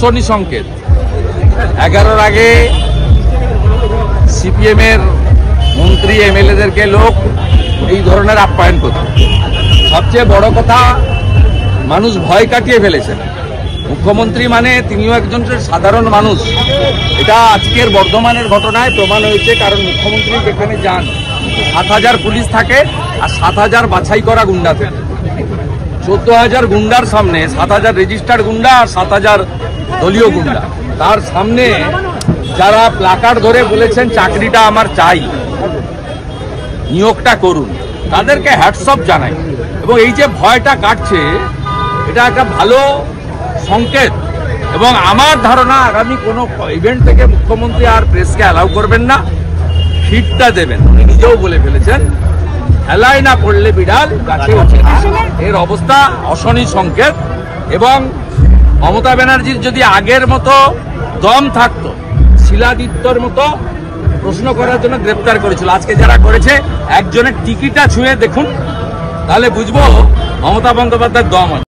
অশনি সংকেত। 11-র আগে সিপিএম এর মন্ত্রী এমএলএদেরকে লোক এই ধরনের আপ্যায়ন করত। সবচেয়ে বড় কথা, মানুষ ভয় কাটিয়ে ফেলেছেন। মুখ্যমন্ত্রী মানে তিনিও একজন সাধারণ মানুষ। এটা আজকের বর্ধমানের ঘটনায় প্রমাণ হয়েছে, কারণ মুখ্যমন্ত্রী যেখানে যান 7,000 পুলিশ থাকে আর 7,000 বাছাই করা গুন্ডা থাকে। 14,000 গুন্ডার সামনে 7,000 রেজিস্টার্ড গুন্ডা আর 7,000 দলীয় গুন্ডা, তার সামনে যারা প্লাকার্ড ধরে বলেছেন চাকরিটা আমার চাই, নিয়োগটা করুন, তাদেরকে হ্যাটসঅপ জানাই। এবং এই যে ভয়টা কাটছে, এটা একটা ভালো সংকেত। এবং আমার ধারণা আগামী কোনো ইভেন্ট থেকে মুখ্যমন্ত্রী আর প্রেসকে অ্যালাউ করবেন না, ফিডটা দেবেন। উনি নিজেও বলে ফেলেছেন, হেলাই না পড়লে বিড়াল গাছে ওঠে না। এর অবস্থা অশনি সংকেত। এবং মমতা ব্যানার্জির যদি আগের মতো দম থাকতো, শিলাদিত্যর মতো প্রশ্ন করার জন্য গ্রেপ্তার করেছিল, আজকে যারা করেছে একজনের টিকিটা ছুঁয়ে দেখুন, তাহলে বুঝবো মমতা বন্দ্যোপাধ্যায়ের দম আছে।